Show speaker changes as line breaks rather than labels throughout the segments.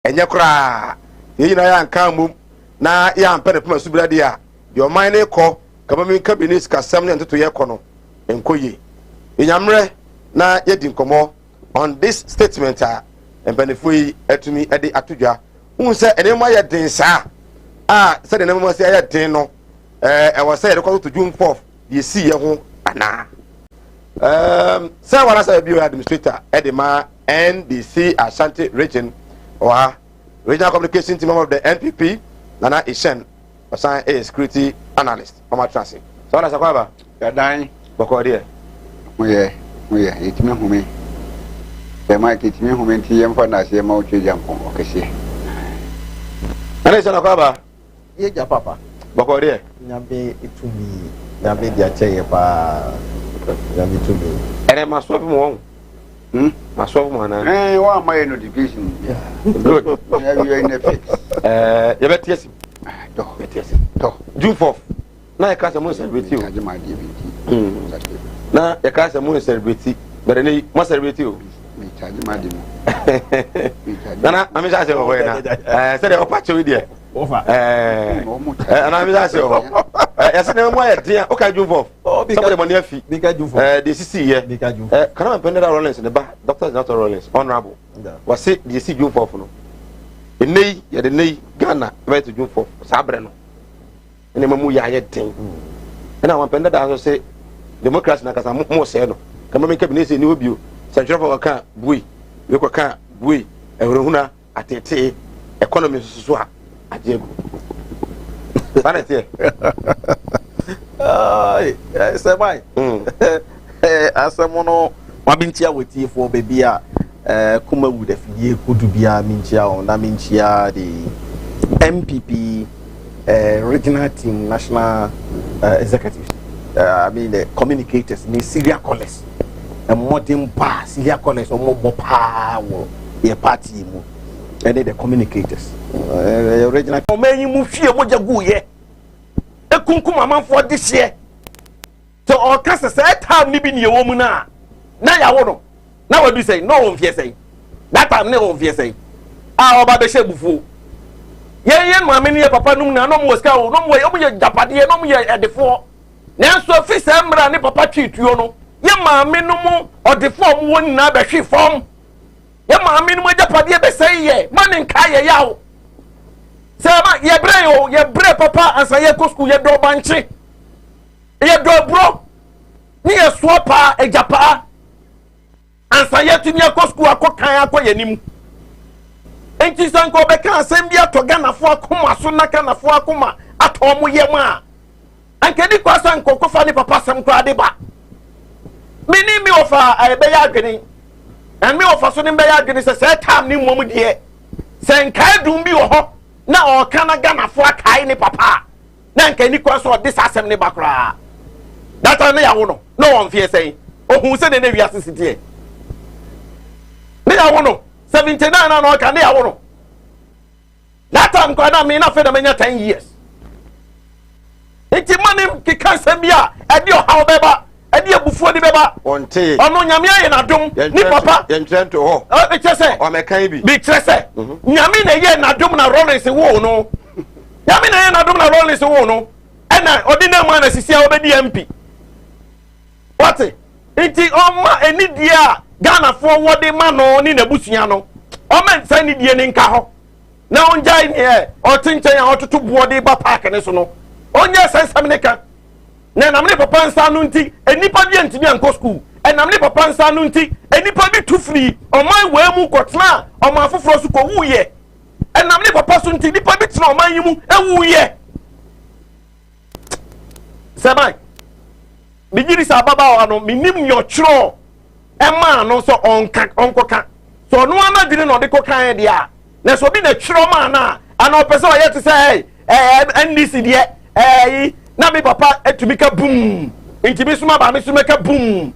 enye kura ye na ya nka mum na ya mpere pema subira dia de o man ne ko kama min cabinet kasam ne ntoto ye ko no enkoye enyamre na ye di nkomo on this statement empanifo yi atumi ade atodwa unse enema ye den sa se de enema se ye den no e wo se ye ko to June 4th ye si ye ho ana se wana sa bio administrator edema NDC Ashanti region or regional communication team of the NPP Nana Ishen Osan a security analyst Mama Transit so wana sa kwaba
ya dan
boko dia
moye etime home e ma etime home nti yemfa na se ma otwe jampon okese
ana se na kwaba
ye ja papa
boko dia
nyambe itumi nyambe dia cheye pa nyambe itumi
ene maso bi mo maso mo na
wa my notification
good
you in the fix
you bet yes
to
June 4th na e ka se mo celebrate o
kaje ma di bi
na e ka se mo celebrate but ni mo celebrate o
mi kaje ma di
na ami sa se o na se de o pa che we dia
ofa
na ami sa se o ya se na mo ya dia o ka June 4th somebody money afi
bika June 4th
the CC here
bika June
kana man pendera Rollins ne ba Dr. Dr. Rollins honorable was say the CC June 4th no enei ya de nei Ghana right to June 4th sabre no ene mamu ya ye den ena man pendera so say democracy na kasa mo se no kama men cabinet ni obio central for kan bui we ko kan bui ehurehuna atete economy so a ajegu Vanity.
Say bye. Asamono mabintia weti for baby Kumawood FD kudubia minchia on na minchia the MPP regional team national executives. I mean the communicators ni Syria callers. And modern pa Syria callers or more power a party mu. And the communicators. Regional community mu fie moja guye. Ekunkuma manfo this year. So all cast say time ni bi ni ewo mu na ya wo no. Na we do say no one fear say. That time no one fear say. Ah oba be shebufu. Ye no ameni ye papa num na no mo ska o no mo ye japade no mo ye edefo. Nanso office emra ni papa twituo no. Ye maame no mo odefo mo woni na be hwe fom. Ye maame no mo japade be say ye man nka ye yawo. Sama ye bre papa ansa ye ko school ye do banche. Ye do bro. Ni ye swapa ejapa. Ansa ye tumi ko school akokan akoye nim. Enti sanko be kan asem bia to Ghana fo akoma so na Ghana fo akoma ato mo ye ma. Anke di kwa sanko ko fa ni papa sam kra de ba. Mini mi ofa be ya adwene. And me ofa so ni be ya adwene se time ni mom de. Se nkai dum bi wo ho. Na o kana Ghana fo akai ni papa na nka ni kwa so this asem ni bakra that na ya wo no one fear say ohun se de na wi asisiti e ni ya wo no 79 na no ka ni ya wo no that time kwa na me na fe na menya 10 years enti manim ki kan bia e di o ha obeba e di ebufuo di beba
onte
ono nyame aye na dom ni papa
ye ntrento ho
e chese
o me kan bi
bi chese nyame na ye na dom na Rollins wo no nyame na ye na dom na Rollins wo no e na odina ma na sisi a obedi MP what enti oma enidie a Ghana fo wode ma no ni na busua no o men san nidie ni nka ho na onjai ni e o tinchen a ototo buode ba park ne so no onye sensam ne ka na namne papa nsa no nti enipa bi antimi anko school enamne papa nsa no nti enipa bi tu free oman we mu kotna oman foforo su ko wuye enamne papa so nti nipa bi tna oman yi mu ewuye sabai bigiri sa baba wa no minim yo chro ema no so onkoka so no ana dine no de kokan dia na so bi na chro ma na ana opese wa yet say NDC de na me papa etumika boom intimi suma ba me suma ka boom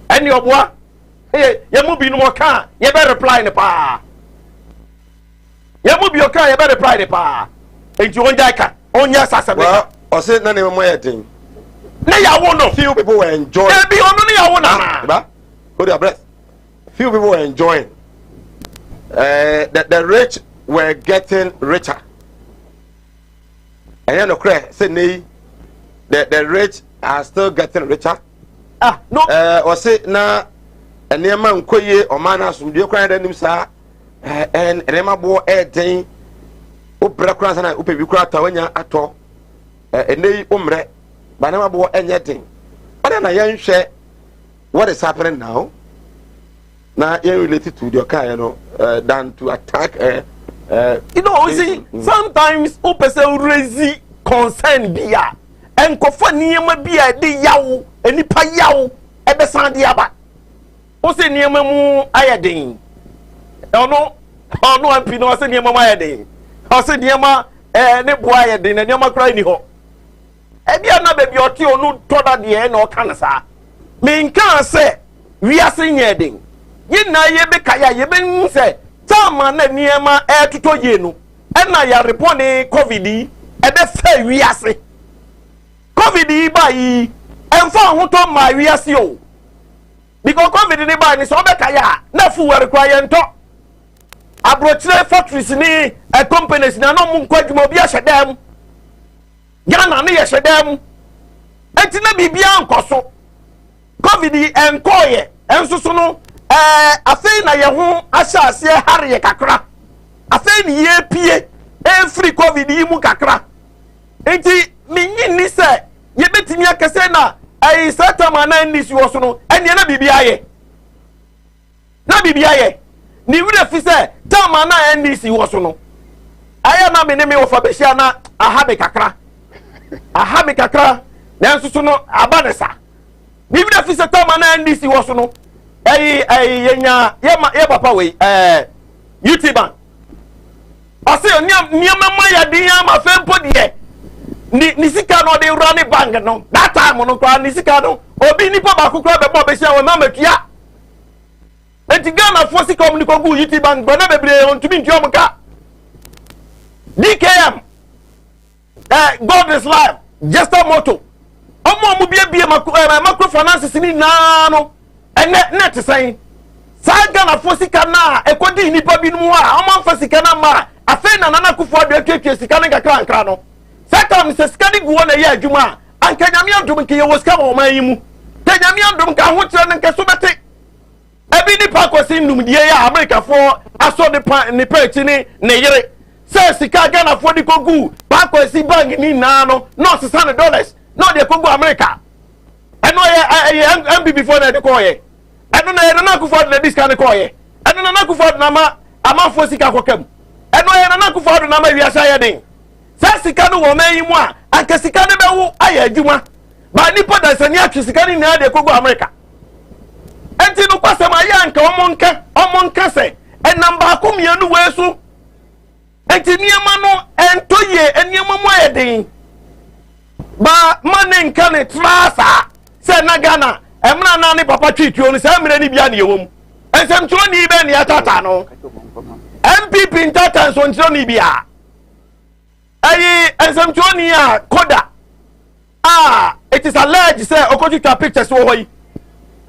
eni oboa ye mu bi no mo ka ye be reply ne pa ye mu bi o ka ye be reply ne pa enti onja ka onya sasa be
o se na ne mo ye den
na ya wo no
few people were enjoying
e bi onu na ya wo na
ba hold your breath few people were enjoying the rich were getting richer. And you know, say the rich are still getting richer.
No.
Or say na near man koye or man as you cry them sa and Emma bo day upra cross and upe tawanya ato and they umre but never bo anything. But then I young share what is happening now. Now you're related to your car, you know, than to attack
you know, see, sometimes opesa raise concern bia and kofa niema bia de yawo enipa yawo ebe san de aba o se niema mu ayeden ono ampi no se niema mu ayeden o se niema ne bo ayeden na niema kra ni ho e bia na be bi oti onu toda de na o kan sa me nkan se wi ase nyeden yina ye be kaya ye be nse tama na niema tuto ye no e na ya report ni covid ebe fe wi ase covid ba yi emfa ho to ma wi ase o because covid ni ba ni so be kaya na fu were kwa ye nto abrochire factories ni companies na no mu nkwadwuma bi ahedam Ghana na ye hedam enti na bibia nkoso covid enkoye ensusu no afei na ye ho ahya ase hare kakra afei ni ye pie free covid yi mu kakra enti minyi ni se ye betimi akese na ai satama na ndi si wo so no ene na bibia ye ni wure fi se tama na ndi si wo so no aya na me ne me wo fa behia na ahabe kakra na nsusu no abanesa ni wure fi se tama na ndi si wo so no yenya ye papa we YouTuber ase niam ma ya din ama fempo de ni sika no de run bank no that time no kwa ni sika no obi nipa ba kokora be bo be sia we ma matua enti Ghana for sika om ni ko gu YouTuber gba na bebre on tumi nti omka DKM God is life just a motto omo bie microfinance ni na no net saying Saga for sika na ekodi nipa bi nu a omo fa sika na ma afen na nana kufo adu atwetwe sika na kakra no saka mi se sika ni guo na ye adwuma anka nyame adum ke ye woska ma oman yi mu te nyame adum ka ho kire nka so bete ebi nipa kwasi ndum die ya America for aso de pa ni pechi ni ne yere se sika Ghana for di kogu pa kwasi bank ni na no $600 no de kogu America eno ye MB before na de koye eno na na kufo de discount koye eno na kufo na ma amafo sika kwakam eno ye na kufo na ma wiasa ye den sa sika no wo man yi mu a anka sika ne be wo aye adwuma ba nipa da sani atwe sika ni na de kogu America enti no kwasem aye anka omonka se enamba akomienu wesu enti niema no entoye eniema mu aye den ba mane nka ne trasa se na Ghana emra na ne papa twituo no se emre ni bia ne yewom ensem tro ni be ne atata no MPP ntata so ntro ni bia ayi ensem tro ni a koda it is alleged say okotwa pictures wo hoyi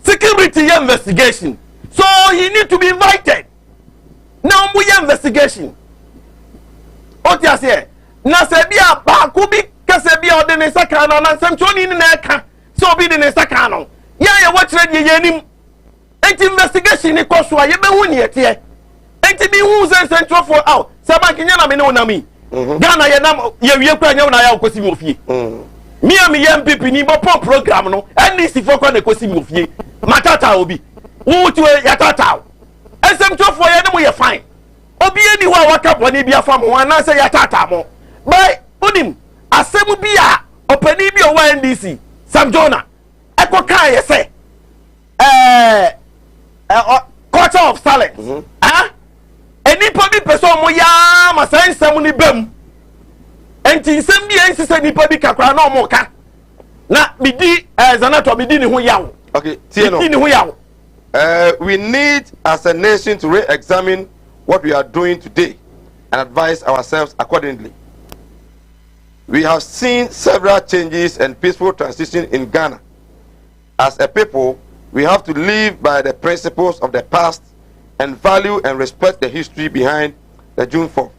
security investigation so he need to be invited now we investigation otia say na se bia ba ku bi kase bia ode ne saka no na ensem tro ni na eka so obi de ne saka no ya wo kire de yenim enti investigation ni koso a ye be hu ni ete enti bi hu se central for out se bank nya na me ne onami Ghana ye nam ye wie kwa nya na ya okosi mi ofie mi am ye MPP ni bo program no NDC for kwa na kosi mi ofie matata obi wu tu ya tata esem to for ye ne mo ye fine obi eni ho a waka boni bi afam ho ana se ya tata mo by onim asem bi a opani bi o wa NDC Sam Jonah ekoka ye say culture of silence eni pa bi person mo ya ma sansam ni bam enti nsem bi ensi se nipa bi kakra na mo ka na bidi zanato bidi ni ho yawo
okay tie no
ni ho yawo
we need as a nation to re-examine what we are doing today and advise ourselves accordingly. We have seen several changes and peaceful transition in Ghana. As a people, we have to live by the principles of the past and value and respect the history behind the June 4th.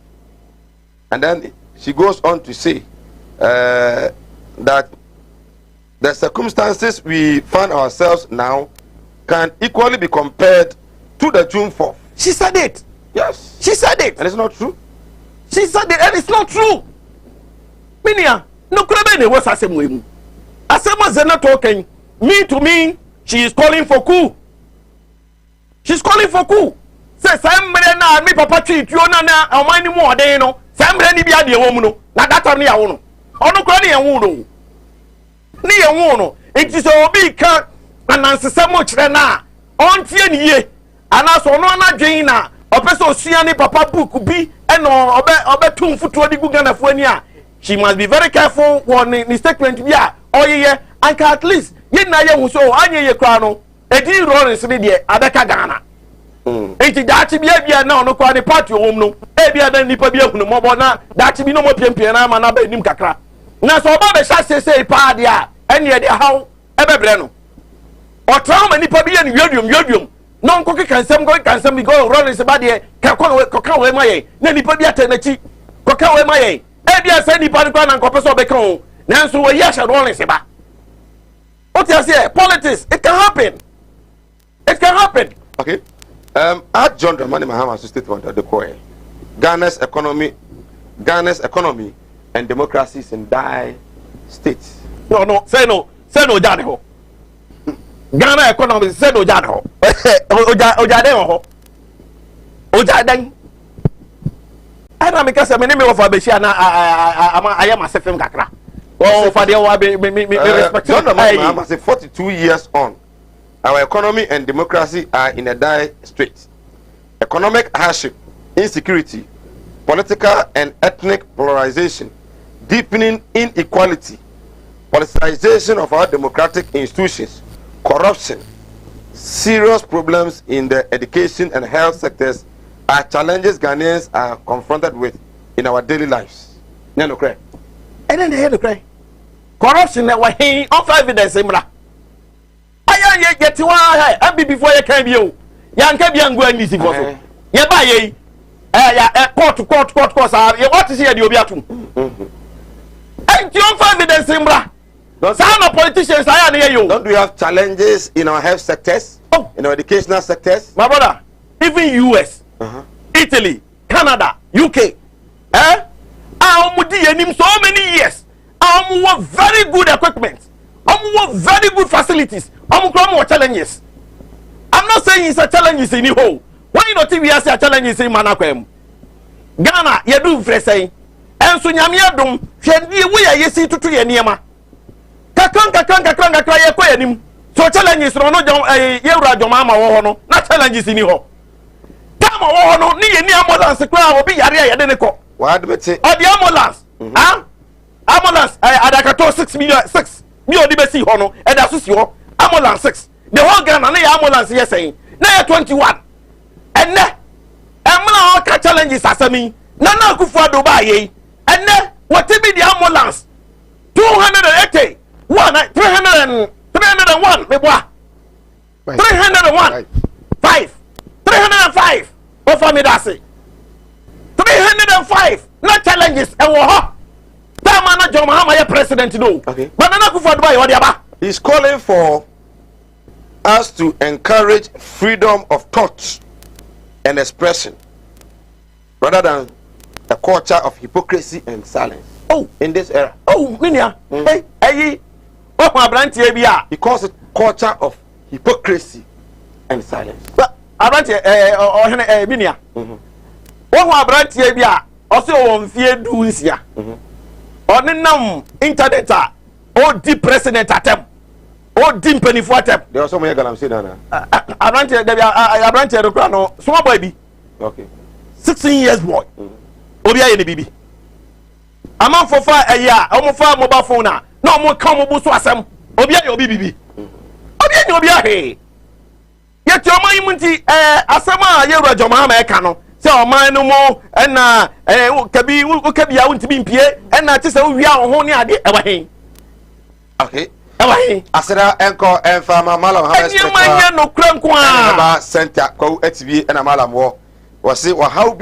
And then she goes on to say that the circumstances we find ourselves now can equally be compared to the June 4th.
She said it.
Yes.
She said it.
And it's not true.
She said it, and it's not true. Minia, no crebe was asem. Asema zena talking. Me to me, she is calling for coup. She's calling for coup. Say somebody na me papa treat you na omani mo ode no. Somebody ni bia de wo mu no. Na that time ni ya wo no. Ono kura ni ya wo no. Ni ya wo no. Enti so obi ka anansese mo kire na. Ontie ni ye. Ana so no na dwen na. Opeso osua ni papa book bi eno obe tum futuo di guga na fu ani a. She must be very careful when the statement bi a oyeye and at least ye na ye hu so anye ye kra no. Edi Rollins ni de abeka Ghana. Enti dachi bia na ono kwa ni party wom no. Bia na nipa bia hunu mo na dachi bi no mo piempie na ma na ba nim kakra. Na so oba be sha sese pa de a ene ye de haw ebebre no. O trauma nipa bia ni yodum. No nko kansam bi go Rollins ba de ka ko we maye. Na nipa bia tenachi. Ko ka we maye. Bia se nipa no kwa na nko peso be kan o. Na so we ya Rollins ba. What you say? Politics. It can happen. It can happen.
Okay. At John Dramani Mahama statement at the core. Ghana's economy and democracy is in dire states.
No. Say no, Jade ho. Ghana economy say no Jade ho. Ojade ho. Ojaden. Ana me kase me ne me wo fa be hia na I am asefem kakra. Oh, for the respect.
John Dramani Mahama say 42 years on. Our economy and democracy are in a dire strait. Economic hardship, insecurity, political and ethnic polarization, deepening inequality, politicization of our democratic institutions, corruption, serious problems in the education and health sectors are challenges Ghanaians are confronted with in our daily lives. No cry.
And then they had to cry. Corruption that was of evidence. Aya get wa ha before you can be you can be angwa ni si for so ye ba ye court what is here the obi atum and you evidence mbra some of politicians aya na you
don't we have challenges in our health sectors, in our educational sectors,
my brother, even US, Italy, Canada, UK, amudi enim so many years, amu very good equipment, amu very good facilities. Challenges. I'm not saying it's a challenge in the whole. Why not we are a challenge in Manakwem? Ghana, you do say, and so Yamiadum, we are yesi to Yaniama. Kakran, him. So challenges no Yera Jomama Wono, not challenges in the whole. Tama Wono, ni ambulance crowd will be Yaria Yadeneko.
What do you say?
Or the ambulance, ambulance, Adakato 6 million, 6 million DBC Hono, and that's your. Ambulance 6. The whole Ghana na ambulance yes saying. Na 21. And na all challenges asami. Na kufa do ba ye. And na what be the ambulance? 280. 301 me boa. 301. 5. 305. O for me that say. 305. Na challenges e wo ho. Ta man na John Mahama ye president no.
Okay.
But na kufa do ba ye what aba.
He's calling for us to encourage freedom of thought and expression rather than a culture of hypocrisy and silence.
Oh,
in this era.
Oh, Minia. Hey, oh, my branch here.
He calls it culture of hypocrisy and silence.
But I branch Minia. Oh, my branch here. Also, on fear doings here. On the num internet. Oh, deep president attempt. Oh, deep penny for attempt.
There are so many galam say that.
I branch the crown. Small baby.
Okay.
16 years boy. Obia in the baby. A man for fire a year. I'm for mobile phone now. No more come over to asem. Obia your baby. Obia hey. Yet your money asama ye Roger Mahama cano. Say o man no more and kabi I want to be in PA and I just say we are on ade ewa.
Okay.
Ewa.
Asera enko enfama malam ha
respect. Any man no kran kwa.
Center ko etbi na malam wo. Wo say wo how